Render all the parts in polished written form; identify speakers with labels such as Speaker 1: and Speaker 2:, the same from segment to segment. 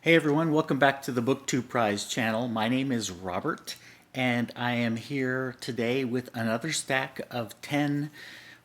Speaker 1: Hey everyone, welcome back to the BookTubePrize channel. My name is Robert, and I am here today with another stack of 10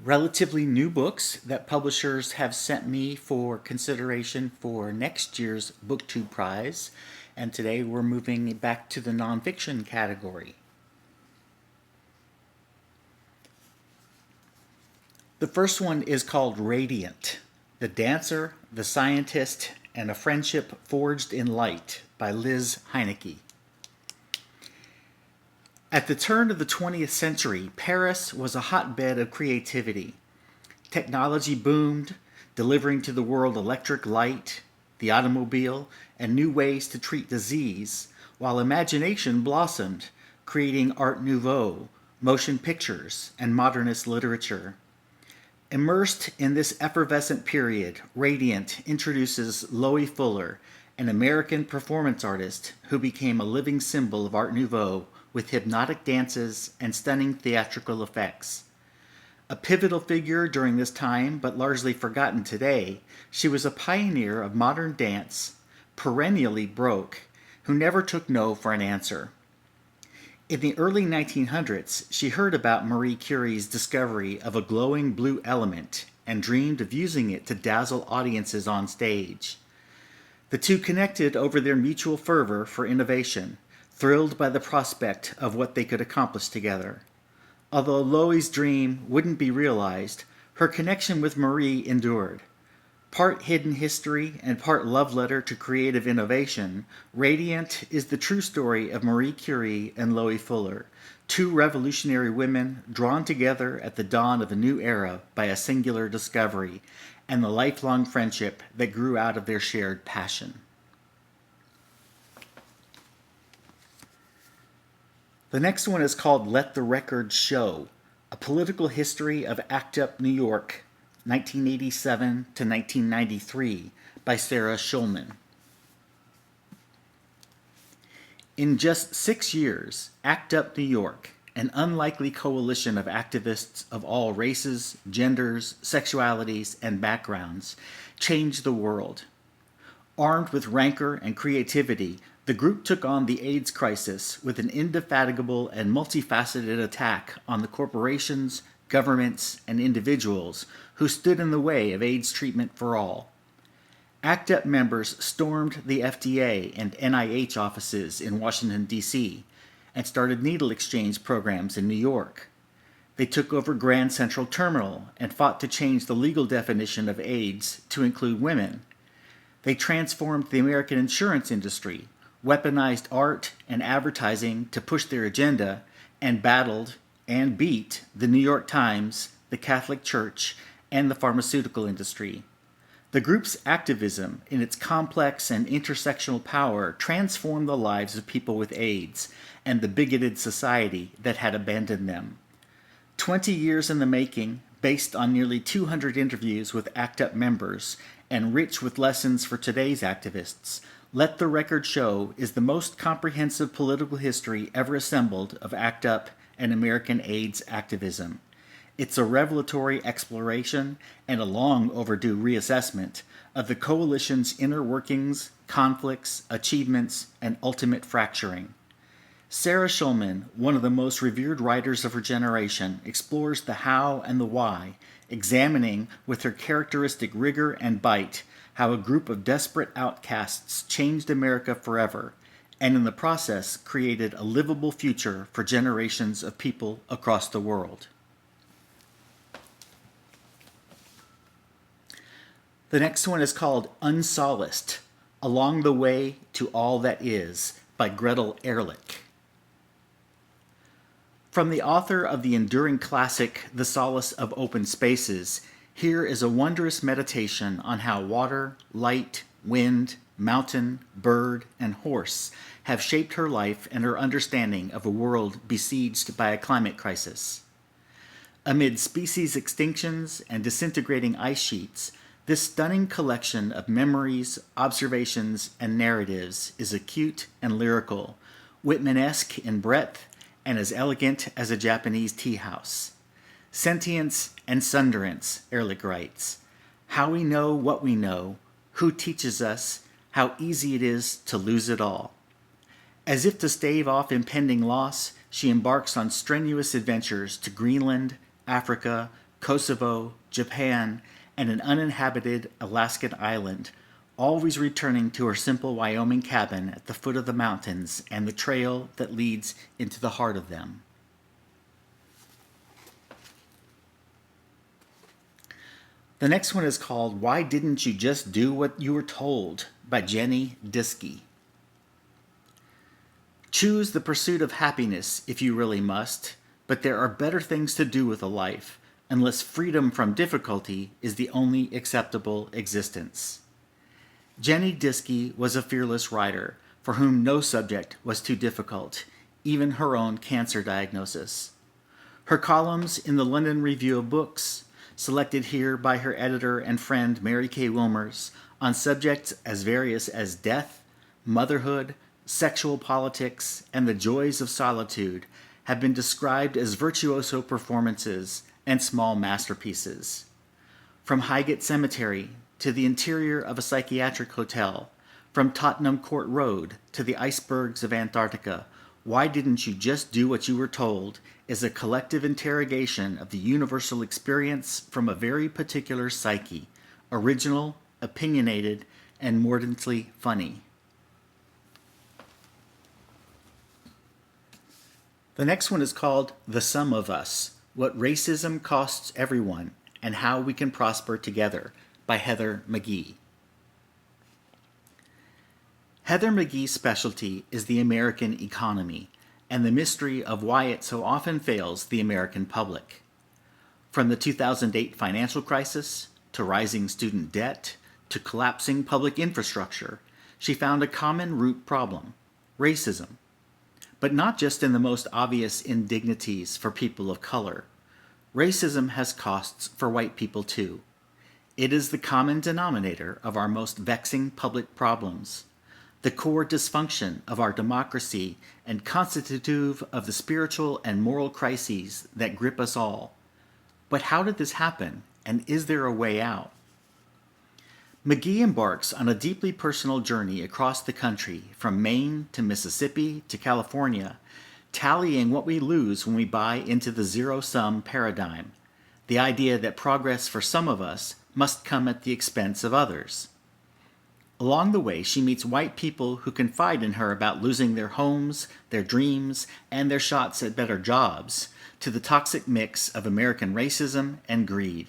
Speaker 1: relatively new books that publishers have sent me for consideration for next year's BookTube Prize. And today we're moving back to the nonfiction category. The first one is called Radiant: The Dancer, the Scientist, and a Friendship Forged in Light by Liz Heinecke. At the turn of the 20th century, Paris was a hotbed of creativity. Technology boomed, delivering to the world electric light, the automobile, and new ways to treat disease, while imagination blossomed, creating Art Nouveau, motion pictures, and modernist literature. Immersed in this effervescent period, Radiant introduces Loie Fuller, an American performance artist who became a living symbol of Art Nouveau with hypnotic dances and stunning theatrical effects. A pivotal figure during this time, but largely forgotten today, she was a pioneer of modern dance, perennially broke, who never took no for an answer. In the early 1900s, she heard about Marie Curie's discovery of a glowing blue element and dreamed of using it to dazzle audiences on stage. The two connected over their mutual fervor for innovation, thrilled by the prospect of what they could accomplish together. Although Loie's dream wouldn't be realized, her connection with Marie endured. Part hidden history and part love letter to creative innovation, Radiant is the true story of Marie Curie and Loie Fuller, two revolutionary women drawn together at the dawn of a new era by a singular discovery and the lifelong friendship that grew out of their shared passion. The next one is called Let the Record Show: A Political History of ACT UP New York, 1987 to 1993, by Sarah Schulman. In just 6 years, ACT UP New York, an unlikely coalition of activists of all races, genders, sexualities, and backgrounds, changed the world. Armed with rancor and creativity, the group took on the AIDS crisis with an indefatigable and multifaceted attack on the corporations, governments, and individuals who stood in the way of AIDS treatment for all. ACT UP members stormed the FDA and NIH offices in Washington, D.C., and started needle exchange programs in New York. They took over Grand Central Terminal and fought to change the legal definition of AIDS to include women. They transformed the American insurance industry, weaponized art and advertising to push their agenda, and battled and beat the New York Times, the Catholic Church, and the pharmaceutical industry. The group's activism, in its complex and intersectional power, transformed the lives of people with AIDS and the bigoted society that had abandoned them. 20 years in the making, based on nearly 200 interviews with ACT UP members, and rich with lessons for today's activists, Let the Record Show is the most comprehensive political history ever assembled of ACT UP and American AIDS activism. It's a revelatory exploration and a long overdue reassessment of the coalition's inner workings, conflicts, achievements, and ultimate fracturing. Sarah Schulman, one of the most revered writers of her generation, explores the how and the why, examining with her characteristic rigor and bite how a group of desperate outcasts changed America forever, and in the process created a livable future for generations of people across the world. The next one is called Unsolaced: Along the Way to All That Is, by Gretel Ehrlich. From the author of the enduring classic The Solace of Open Spaces, here is a wondrous meditation on how water, light, wind, mountain, bird, and horse have shaped her life and her understanding of a world besieged by a climate crisis. Amid species extinctions and disintegrating ice sheets, this stunning collection of memories, observations, and narratives is acute and lyrical, Whitman-esque in breadth, and as elegant as a Japanese tea house. Sentience and sunderance, Ehrlich writes. How we know what we know, who teaches us, how easy it is to lose it all. As if to stave off impending loss, she embarks on strenuous adventures to Greenland, Africa, Kosovo, Japan, and an uninhabited Alaskan island, always returning to her simple Wyoming cabin at the foot of the mountains and the trail that leads into the heart of them. The next one is called Why Didn't You Just Do What You Were Told by Jenny Diski. Choose the pursuit of happiness if you really must, but there are better things to do with a life, unless freedom from difficulty is the only acceptable existence. Jenny Diski was a fearless writer for whom no subject was too difficult, even her own cancer diagnosis. Her columns in the London Review of Books, selected here by her editor and friend Mary Kay Wilmers, on subjects as various as death, motherhood, sexual politics, and the joys of solitude, have been described as virtuoso performances and small masterpieces. From Highgate Cemetery to the interior of a psychiatric hotel, from Tottenham Court Road to the icebergs of Antarctica, Why Didn't You Just Do What You Were Told is a collective interrogation of the universal experience from a very particular psyche, original, opinionated, and mordantly funny. The next one is called The Sum of Us, What Racism Costs Everyone and How We Can Prosper Together by Heather McGhee. Heather McGhee's specialty is the American economy and the mystery of why it so often fails the American public. From the 2008 financial crisis, to rising student debt, to collapsing public infrastructure, she found a common root problem: racism. But not just in the most obvious indignities for people of color. Racism has costs for white people too. It is the common denominator of our most vexing public problems, the core dysfunction of our democracy and constitutive of the spiritual and moral crises that grip us all. But how did this happen, and is there a way out? McGhee embarks on a deeply personal journey across the country, from Maine to Mississippi to California, tallying what we lose when we buy into the zero-sum paradigm, the idea that progress for some of us must come at the expense of others. Along the way, she meets white people who confide in her about losing their homes, their dreams, and their shots at better jobs, to the toxic mix of American racism and greed.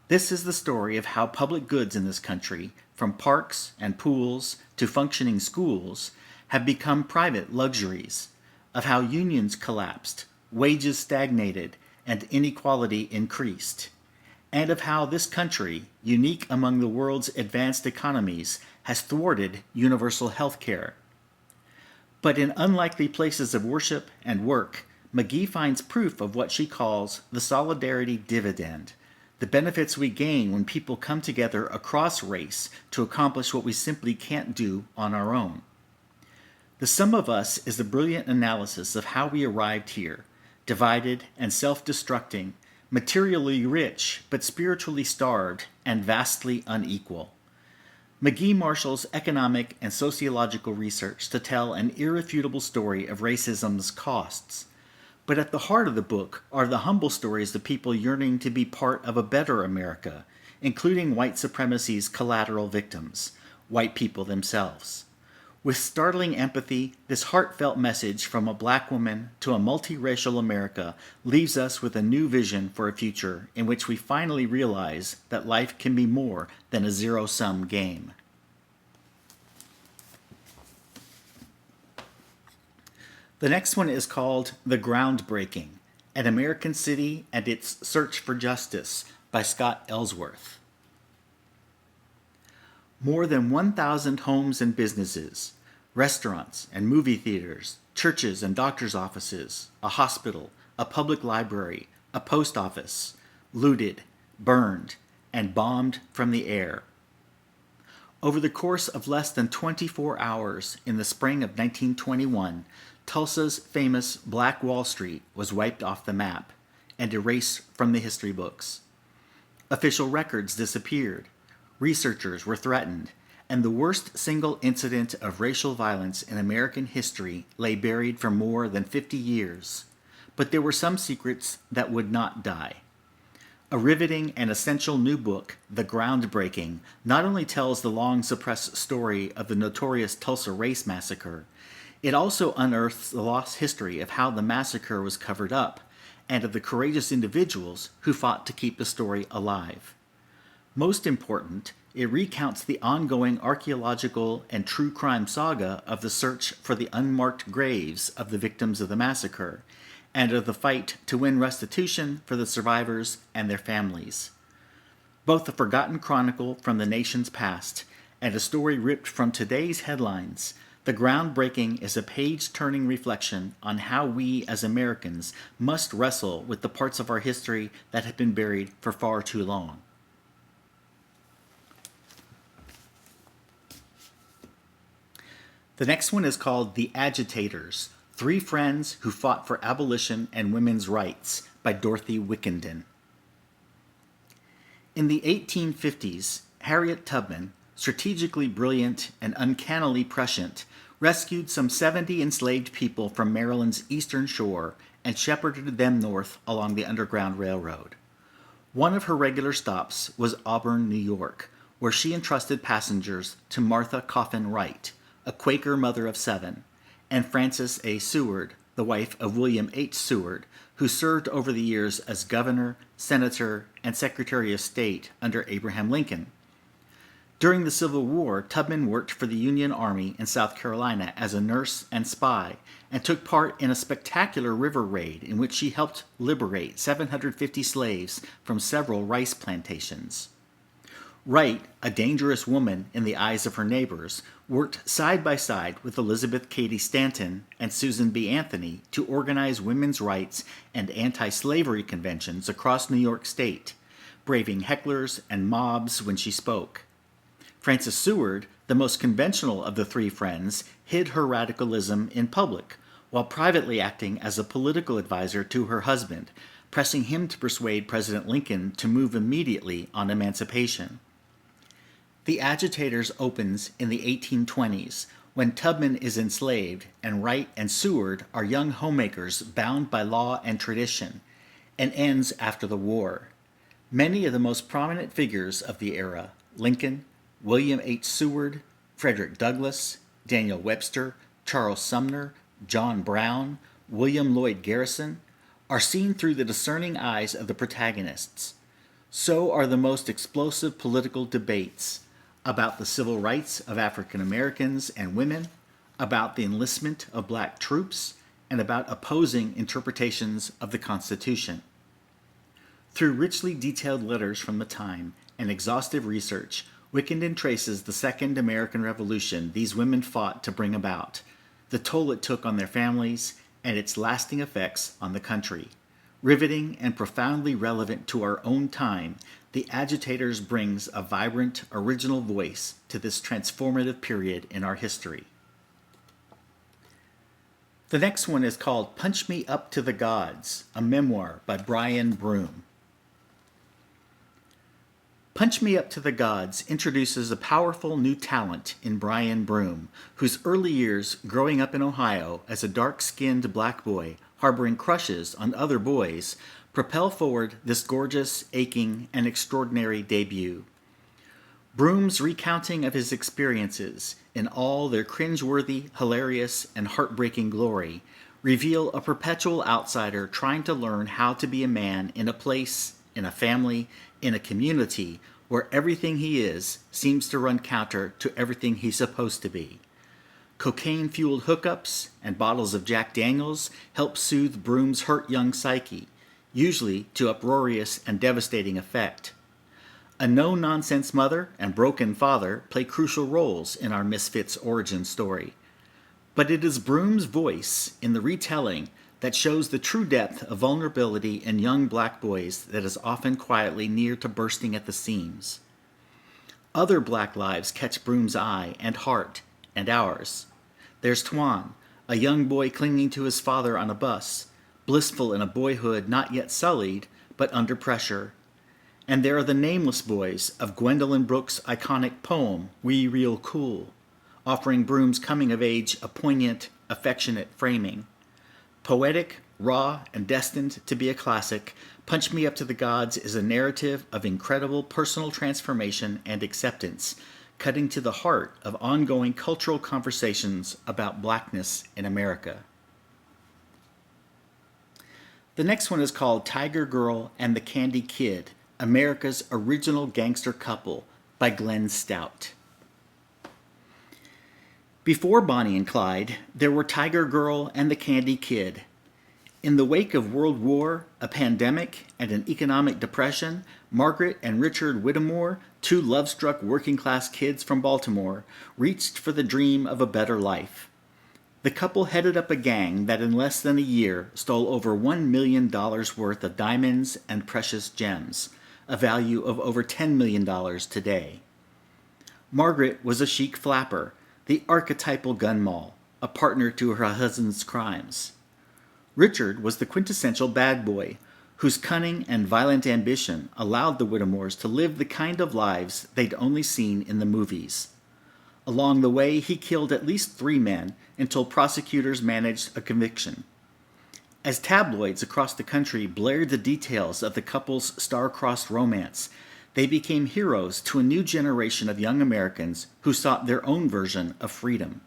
Speaker 1: This is the story of how public goods in this country, from parks and pools to functioning schools, have become private luxuries, of how unions collapsed, wages stagnated, and inequality increased, and of how this country, unique among the world's advanced economies, has thwarted universal health care. But in unlikely places of worship and work, McGhee finds proof of what she calls the solidarity dividend, the benefits we gain when people come together across race to accomplish what we simply can't do on our own. The Sum of Us is a brilliant analysis of how we arrived here, divided and self-destructing, materially rich but spiritually starved and vastly unequal. McGhee marshals economic and sociological research to tell an irrefutable story of racism's costs. But at the heart of the book are the humble stories of people yearning to be part of a better America, including white supremacy's collateral victims, white people themselves. With startling empathy, this heartfelt message from a black woman to a multiracial America leaves us with a new vision for a future in which we finally realize that life can be more than a zero-sum game. The next one is called The Groundbreaking, An American City and Its Search for Justice by Scott Ellsworth. More than 1,000 homes and businesses, restaurants and movie theaters, churches and doctors' offices, a hospital, a public library, a post office, looted, burned, and bombed from the air. Over the course of less than 24 hours in the spring of 1921, Tulsa's famous Black Wall Street was wiped off the map and erased from the history books. Official records disappeared. Researchers were threatened, and the worst single incident of racial violence in American history lay buried for more than 50 years. But there were some secrets that would not die. A riveting and essential new book, The Groundbreaking, not only tells the long-suppressed story of the notorious Tulsa Race Massacre, it also unearths the lost history of how the massacre was covered up, and of the courageous individuals who fought to keep the story alive. Most important, it recounts the ongoing archaeological and true crime saga of the search for the unmarked graves of the victims of the massacre, and of the fight to win restitution for the survivors and their families. Both a forgotten chronicle from the nation's past and a story ripped from today's headlines, The Groundbreaking is a page-turning reflection on how we as Americans must wrestle with the parts of our history that have been buried for far too long. The next one is called The Agitators, Three Friends Who Fought for Abolition and Women's Rights by Dorothy Wickenden. In the 1850s, Harriet Tubman, strategically brilliant and uncannily prescient, rescued some 70 enslaved people from Maryland's eastern shore and shepherded them north along the Underground Railroad. One of her regular stops was Auburn, New York, where she entrusted passengers to Martha Coffin Wright, a Quaker mother of 7, and Frances A. Seward, the wife of William H. Seward, who served over the years as governor, senator, and secretary of state under Abraham Lincoln. During the Civil War, Tubman worked for the Union Army in South Carolina as a nurse and spy, and took part in a spectacular river raid in which she helped liberate 750 slaves from several rice plantations. Wright, a dangerous woman in the eyes of her neighbors, worked side by side with Elizabeth Cady Stanton and Susan B. Anthony to organize women's rights and anti-slavery conventions across New York State, braving hecklers and mobs when she spoke. Frances Seward, the most conventional of the three friends, hid her radicalism in public, while privately acting as a political advisor to her husband, pressing him to persuade President Lincoln to move immediately on emancipation. The Agitators opens in the 1820s, when Tubman is enslaved and Wright and Seward are young homemakers bound by law and tradition, and ends after the war. Many of the most prominent figures of the era, Lincoln, William H. Seward, Frederick Douglass, Daniel Webster, Charles Sumner, John Brown, William Lloyd Garrison, are seen through the discerning eyes of the protagonists. So are the most explosive political debates about the civil rights of African Americans and women, about the enlistment of black troops, and about opposing interpretations of the Constitution. Through richly detailed letters from the time and exhaustive research, Wickenden traces the Second American Revolution these women fought to bring about, the toll it took on their families, and its lasting effects on the country. Riveting and profoundly relevant to our own time, The Agitators brings a vibrant, original voice to this transformative period in our history. The next one is called Punch Me Up to the Gods, a memoir by Brian Broome. Punch Me Up to the Gods introduces a powerful new talent in Brian Broome, whose early years growing up in Ohio as a dark-skinned black boy harboring crushes on other boys propel forward this gorgeous, aching, and extraordinary debut. Broome's recounting of his experiences in all their cringeworthy, hilarious, and heartbreaking glory reveal a perpetual outsider trying to learn how to be a man in a place, in a family, in a community where everything he is seems to run counter to everything he's supposed to be. Cocaine-fueled hookups and bottles of Jack Daniels help soothe Broome's hurt young psyche, usually to uproarious and devastating effect. A no-nonsense mother and broken father play crucial roles in our Misfits origin story. But it is Broome's voice in the retelling that shows the true depth of vulnerability in young black boys that is often quietly near to bursting at the seams. Other black lives catch Broome's eye and heart, and ours. There's Twan, a young boy clinging to his father on a bus, blissful in a boyhood not yet sullied, but under pressure. And there are the nameless boys of Gwendolyn Brooks' iconic poem, We Real Cool, offering Broome's coming-of-age a poignant, affectionate framing. Poetic, raw, and destined to be a classic, Punch Me Up to the Gods is a narrative of incredible personal transformation and acceptance, cutting to the heart of ongoing cultural conversations about blackness in America. The next one is called Tiger Girl and the Candy Kid, America's Original Gangster Couple by Glenn Stout. Before Bonnie and Clyde, there were Tiger Girl and the Candy Kid. In the wake of World War, a pandemic, and an economic depression, Margaret and Richard Whittemore, two love-struck working-class kids from Baltimore, reached for the dream of a better life. The couple headed up a gang that in less than a year stole over $1 million worth of diamonds and precious gems, a value of over $10 million today. Margaret was a chic flapper, the archetypal gun moll, a partner to her husband's crimes. Richard was the quintessential bad boy, whose cunning and violent ambition allowed the Whittemores to live the kind of lives they'd only seen in the movies. Along the way, he killed at least 3 men until prosecutors managed a conviction. As tabloids across the country blared the details of the couple's star-crossed romance, they became heroes to a new generation of young Americans who sought their own version of freedom.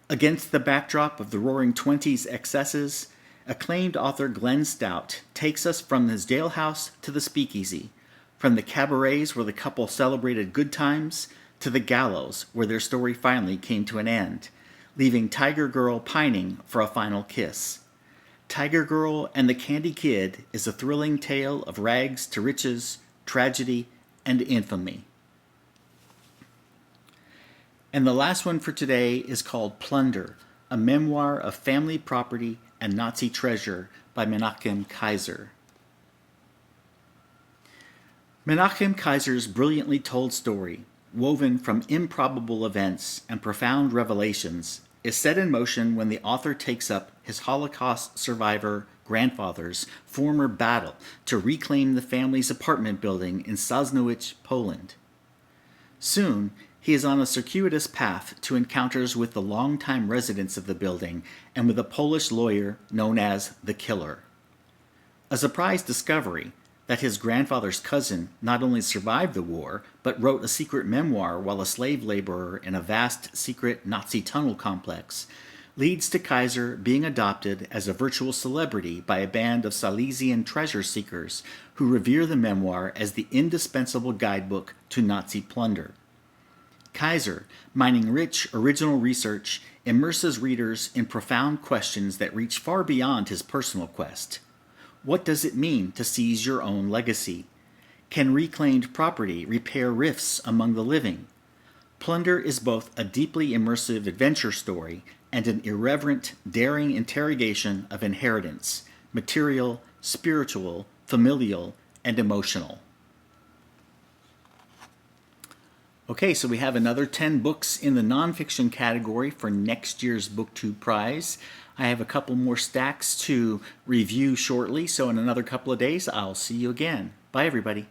Speaker 1: Against the backdrop of the Roaring Twenties excesses, acclaimed author Glenn Stout takes us from his jailhouse to the speakeasy, from the cabarets where the couple celebrated good times to the gallows where their story finally came to an end, leaving Tiger Girl pining for a final kiss. Tiger Girl and the Candy Kid is a thrilling tale of rags to riches, tragedy, and infamy. And the last one for today is called Plunder, a memoir of family property and Nazi treasure by Menachem Kaiser. Menachem Kaiser's brilliantly told story, woven from improbable events and profound revelations, is set in motion when the author takes up his Holocaust survivor grandfather's former battle to reclaim the family's apartment building in Sosnowiec, Poland. Soon, he is on a circuitous path to encounters with the longtime residents of the building and with a Polish lawyer known as the Killer. A surprise discovery that his grandfather's cousin not only survived the war, but wrote a secret memoir while a slave laborer in a vast secret Nazi tunnel complex, leads to Kaiser being adopted as a virtual celebrity by a band of Silesian treasure seekers who revere the memoir as the indispensable guidebook to Nazi plunder. Kaiser, mining rich original research, immerses readers in profound questions that reach far beyond his personal quest. What does it mean to seize your own legacy? Can reclaimed property repair rifts among the living? Plunder is both a deeply immersive adventure story and an irreverent, daring interrogation of inheritance, material, spiritual, familial, and emotional. Okay, so we have another 10 books in the nonfiction category for next year's BookTube Prize. I have a couple more stacks to review shortly, so in another couple of days, I'll see you again. Bye, everybody.